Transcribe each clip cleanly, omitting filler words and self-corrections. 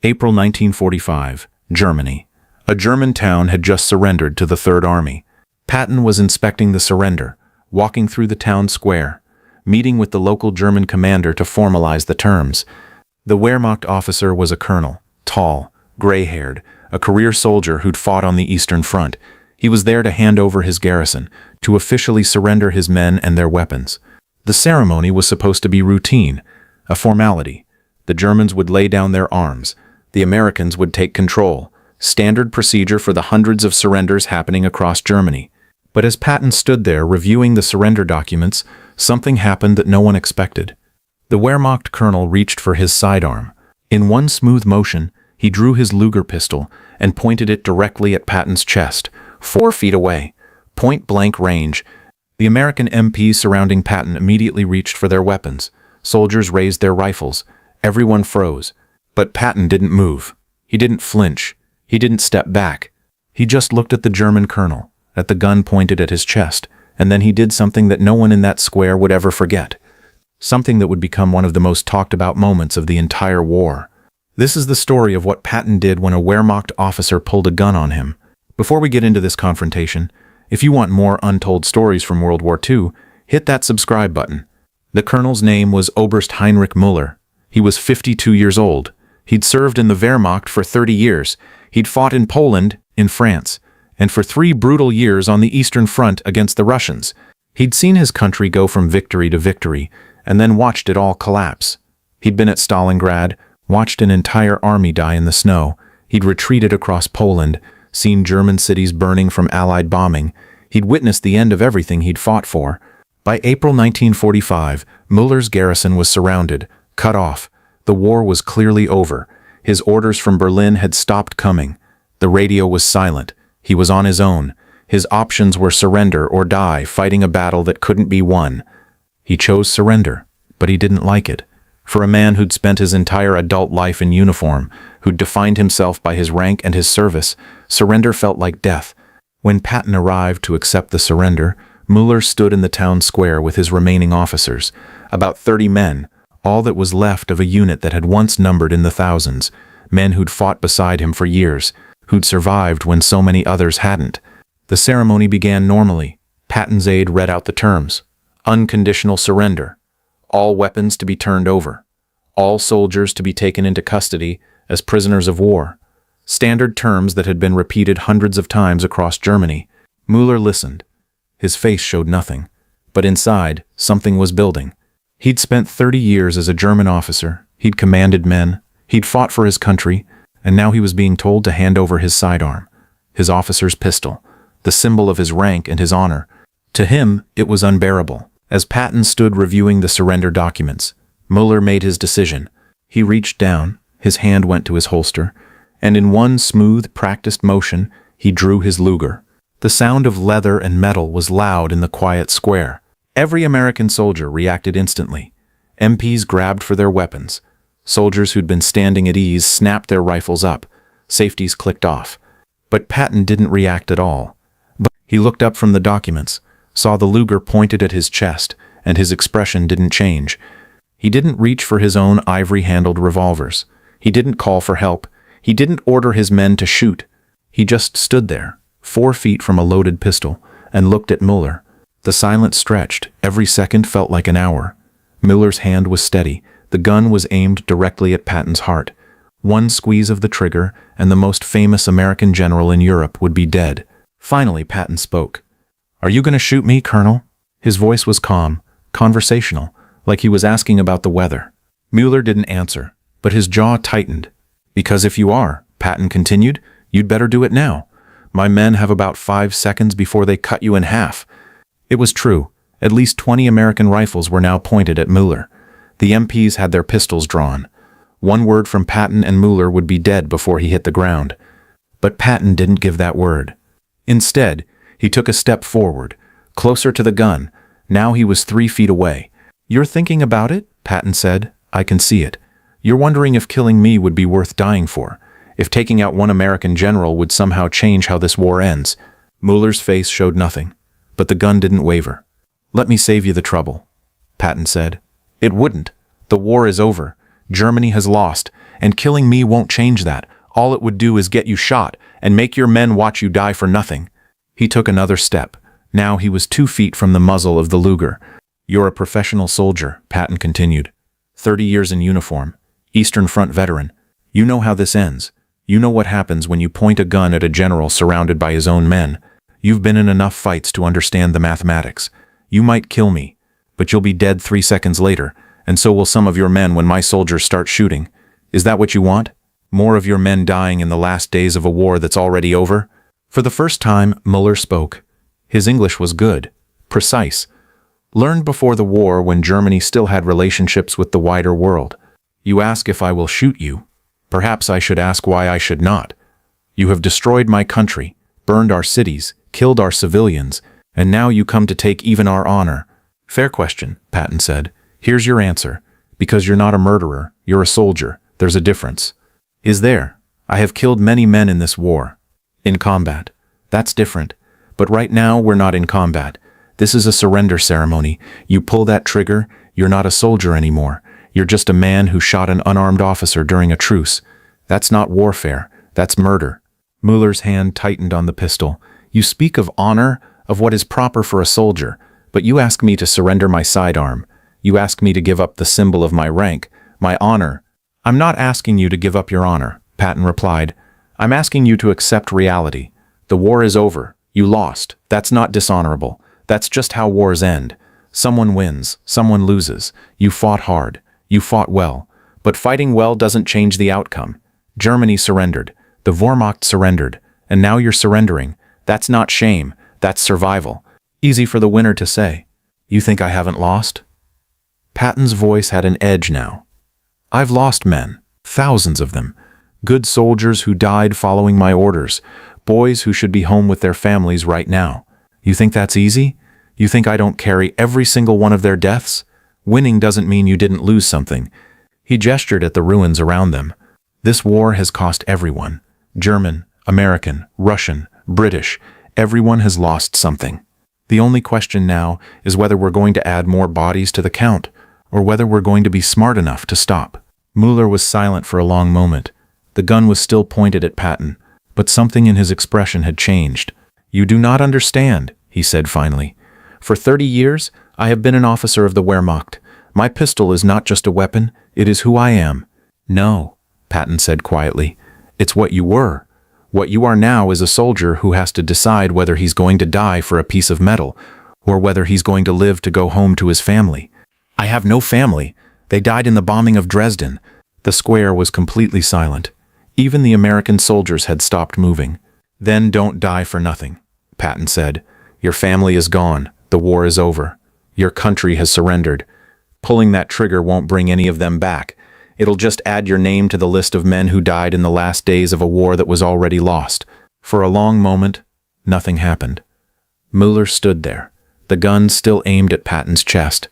April 1945, Germany. A German town had just surrendered to the Third Army. Patton was inspecting the surrender, walking through the town square, meeting with the local German commander to formalize the terms. The Wehrmacht officer was a colonel, tall, gray-haired, a career soldier who'd fought on the Eastern Front. He was there to hand over his garrison, to officially surrender his men and their weapons. The ceremony was supposed to be routine, a formality. The Germans would lay down their arms. The Americans would take control. Standard procedure for the hundreds of surrenders happening across Germany. But as Patton stood there reviewing the surrender documents, something happened that no one expected. The Wehrmacht colonel reached for his sidearm. In one smooth motion, he drew his Luger pistol and pointed it directly at Patton's chest, 4 feet away, point-blank range. The American MPs surrounding Patton immediately reached for their weapons. Soldiers raised their rifles. Everyone froze. But Patton didn't move. He didn't flinch. He didn't step back. He just looked at the German colonel, at the gun pointed at his chest, and then he did something that no one in that square would ever forget. Something that would become one of the most talked-about moments of the entire war. This is the story of what Patton did when a Wehrmacht officer pulled a gun on him. Before we get into this confrontation, if you want more untold stories from World War II, hit that subscribe button. The colonel's name was Oberst Heinrich Müller. He was 52 years old. He'd served in the Wehrmacht for 30 years. He'd fought in Poland, in France, and for 3 brutal years on the Eastern Front against the Russians. He'd seen his country go from victory to victory, and then watched it all collapse. He'd been at Stalingrad, watched an entire army die in the snow. He'd retreated across Poland, seen German cities burning from Allied bombing. He'd witnessed the end of everything he'd fought for. By April 1945, Müller's garrison was surrounded, cut off. The war was clearly over. His orders from Berlin had stopped coming. The radio was silent. He was on his own. His options were surrender or die, fighting a battle that couldn't be won. He chose surrender, but he didn't like it. For a man who'd spent his entire adult life in uniform, who'd defined himself by his rank and his service, surrender felt like death. When Patton arrived to accept the surrender, Müller stood in the town square with his remaining officers, about 30 men, all that was left of a unit that had once numbered in the thousands, men who'd fought beside him for years, who'd survived when so many others hadn't. The ceremony began normally. Patton's aide read out the terms. Unconditional surrender. All weapons to be turned over. All soldiers to be taken into custody as prisoners of war. Standard terms that had been repeated hundreds of times across Germany. Müller listened. His face showed nothing, but inside, something was building. He'd spent 30 years as a German officer. He'd commanded men. He'd fought for his country, and now he was being told to hand over his sidearm, his officer's pistol, the symbol of his rank and his honor. To him, it was unbearable. As Patton stood reviewing the surrender documents, Müller made his decision. He reached down, his hand went to his holster, and in one smooth, practiced motion, he drew his Luger. The sound of leather and metal was loud in the quiet square. Every American soldier reacted instantly. MPs grabbed for their weapons. Soldiers who'd been standing at ease snapped their rifles up. Safeties clicked off. But Patton didn't react at all. But he looked up from the documents, saw the Luger pointed at his chest, and his expression didn't change. He didn't reach for his own ivory-handled revolvers. He didn't call for help. He didn't order his men to shoot. He just stood there, 4 feet from a loaded pistol, and looked at Müller. The silence stretched. Every second felt like an hour. Müller's hand was steady. The gun was aimed directly at Patton's heart. One squeeze of the trigger, and the most famous American general in Europe would be dead. Finally, Patton spoke. "Are you going to shoot me, Colonel?" His voice was calm, conversational, like he was asking about the weather. Müller didn't answer, but his jaw tightened. "Because if you are," Patton continued, "you'd better do it now. My men have about 5 seconds before they cut you in half." It was true. At least 20 American rifles were now pointed at Müller. The MPs had their pistols drawn. One word from Patton and Müller would be dead before he hit the ground. But Patton didn't give that word. Instead, he took a step forward, closer to the gun. Now he was 3 feet away. "You're thinking about it?" Patton said. "I can see it. You're wondering if killing me would be worth dying for, if taking out one American general would somehow change how this war ends." Müller's face showed nothing, but the gun didn't waver. "Let me save you the trouble," Patton said. "It wouldn't. The war is over. Germany has lost, and killing me won't change that. All it would do is get you shot and make your men watch you die for nothing." He took another step. Now he was 2 feet from the muzzle of the Luger. "You're a professional soldier," Patton continued. 30 years in uniform. Eastern Front veteran. You know how this ends. You know what happens when you point a gun at a general surrounded by his own men. You've been in enough fights to understand the mathematics. You might kill me, but you'll be dead 3 seconds later, and so will some of your men when my soldiers start shooting. Is that what you want? More of your men dying in the last days of a war that's already over?" For the first time, Müller spoke. His English was good, precise, learned before the war when Germany still had relationships with the wider world. "You ask if I will shoot you. Perhaps I should ask why I should not. You have destroyed my country, burned our cities, killed our civilians, and now you come to take even our honor." "Fair question," Patton said. "Here's your answer. Because you're not a murderer, you're a soldier. There's a difference." "Is there? I have killed many men in this war. In combat. That's different. But right now we're not in combat. This is a surrender ceremony. You pull that trigger, you're not a soldier anymore. You're just a man who shot an unarmed officer during a truce. That's not warfare. That's murder." Müller's hand tightened on the pistol. "You speak of honor, of what is proper for a soldier, but you ask me to surrender my sidearm. You ask me to give up the symbol of my rank, my honor." "I'm not asking you to give up your honor," Patton replied. "I'm asking you to accept reality. The war is over. You lost. That's not dishonorable. That's just how wars end. Someone wins, someone loses. You fought hard. You fought well. But fighting well doesn't change the outcome. Germany surrendered. The Wehrmacht surrendered. And now you're surrendering. That's not shame. That's survival. Easy for the winner to say. You think I haven't lost?" Patton's voice had an edge now. "I've lost men. Thousands of them. Good soldiers who died following my orders. Boys who should be home with their families right now. You think that's easy? You think I don't carry every single one of their deaths? Winning doesn't mean you didn't lose something." He gestured at the ruins around them. "This war has cost everyone. German, American, Russian, British. Everyone has lost something. The only question now is whether we're going to add more bodies to the count, or whether we're going to be smart enough to stop." Müller was silent for a long moment. The gun was still pointed at Patton, but something in his expression had changed. "You do not understand," he said finally. "For 30 years, I have been an officer of the Wehrmacht. My pistol is not just a weapon, it is who I am." "No," Patton said quietly. "It's what you were. What you are now is a soldier who has to decide whether he's going to die for a piece of metal, or whether he's going to live to go home to his family." "I have no family. They died in the bombing of Dresden." The square was completely silent. Even the American soldiers had stopped moving. "Then don't die for nothing," Patton said. "Your family is gone. The war is over. Your country has surrendered. Pulling that trigger won't bring any of them back. It'll just add your name to the list of men who died in the last days of a war that was already lost." For a long moment, nothing happened. Müller stood there, the gun still aimed at Patton's chest,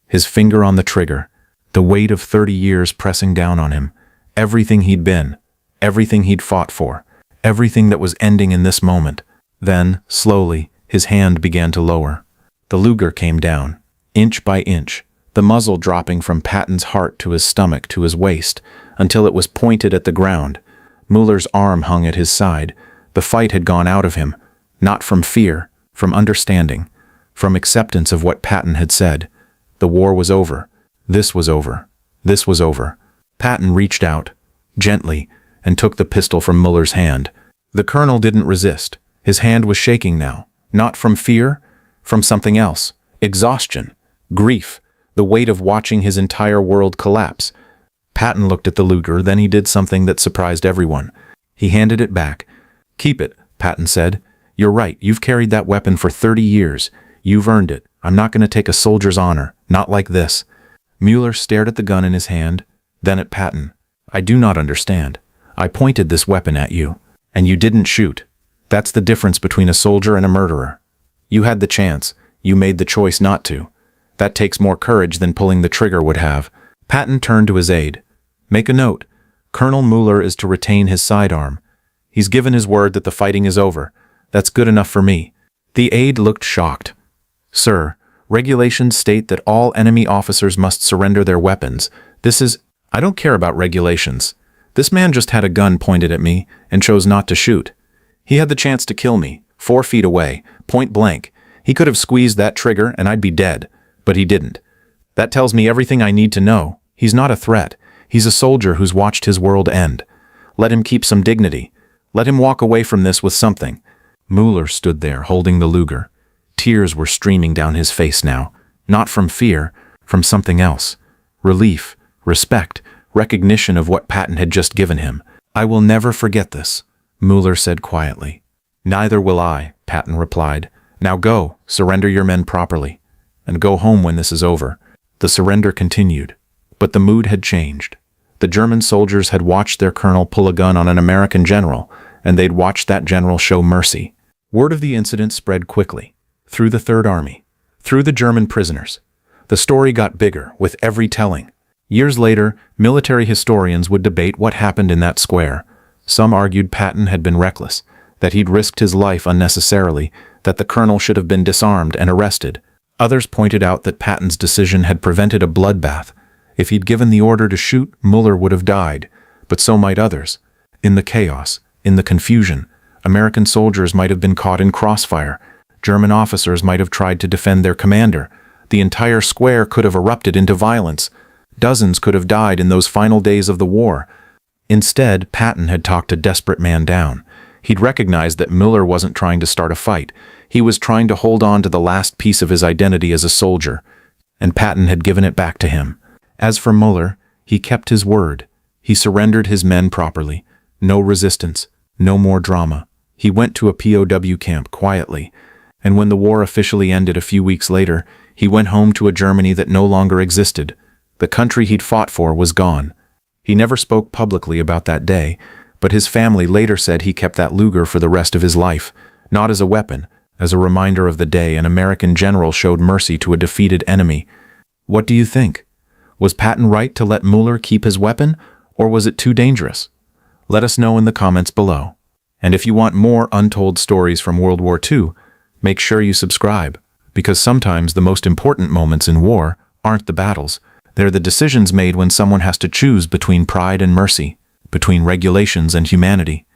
his finger on the trigger, the weight of 30 years pressing down on him. Everything he'd been, everything he'd fought for, everything that was ending in this moment. Then, slowly, his hand began to lower. The Luger came down, inch by inch, the muzzle dropping from Patton's heart to his stomach to his waist, until it was pointed at the ground. Müller's arm hung at his side. The fight had gone out of him, not from fear, from understanding, from acceptance of what Patton had said. The war was over. This was over. This was over. Patton reached out, gently, and took the pistol from Müller's hand. The colonel didn't resist. His hand was shaking now, not from fear, from something else. Exhaustion, grief, the weight of watching his entire world collapse. Patton looked at the Luger, then he did something that surprised everyone. He handed it back. "Keep it," Patton said. "You're right, you've carried that weapon for 30 years. You've earned it. I'm not going to take a soldier's honor, not like this." Müller stared at the gun in his hand, then at Patton. "I do not understand. I pointed this weapon at you, and you didn't shoot. That's the difference between a soldier and a murderer. You had the chance. You made the choice not to. That takes more courage than pulling the trigger would have." Patton turned to his aide. "Make a note. Colonel Müller is to retain his sidearm. He's given his word that the fighting is over. That's good enough for me." The aide looked shocked. "Sir, regulations state that all enemy officers must surrender their weapons. This is—" "I don't care about regulations. This man just had a gun pointed at me and chose not to shoot. He had the chance to kill me, 4 feet away, point blank. He could have squeezed that trigger and I'd be dead, but he didn't. That tells me everything I need to know. He's not a threat. He's a soldier who's watched his world end. Let him keep some dignity. Let him walk away from this with something." Müller stood there holding the Luger. Tears were streaming down his face now, not from fear, from something else. Relief, respect, recognition of what Patton had just given him. "I will never forget this," Müller said quietly. "Neither will I," Patton replied. "Now go, surrender your men properly, and go home when this is over." The surrender continued, but the mood had changed. The German soldiers had watched their colonel pull a gun on an American general, and they'd watched that general show mercy. Word of the incident spread quickly, through the Third Army, through the German prisoners. The story got bigger with every telling. Years later, military historians would debate what happened in that square. Some argued Patton had been reckless, that he'd risked his life unnecessarily, that the colonel should have been disarmed and arrested. Others pointed out that Patton's decision had prevented a bloodbath. If he'd given the order to shoot, Müller would have died, but so might others. In the chaos, in the confusion, American soldiers might have been caught in crossfire. German officers might have tried to defend their commander. The entire square could have erupted into violence. Dozens could have died in those final days of the war. Instead, Patton had talked a desperate man down. He'd recognized that Müller wasn't trying to start a fight. He was trying to hold on to the last piece of his identity as a soldier, and Patton had given it back to him. As for Müller, he kept his word. He surrendered his men properly. No resistance, no more drama. He went to a POW camp quietly, and when the war officially ended a few weeks later, he went home to a Germany that no longer existed. The country he'd fought for was gone. He never spoke publicly about that day, but his family later said he kept that Luger for the rest of his life, not as a weapon, as a reminder of the day an American general showed mercy to a defeated enemy. What do you think? Was Patton right to let Müller keep his weapon, or was it too dangerous? Let us know in the comments below. And if you want more untold stories from World War II, make sure you subscribe, because sometimes the most important moments in war aren't the battles. They're the decisions made when someone has to choose between pride and mercy, between regulations and humanity.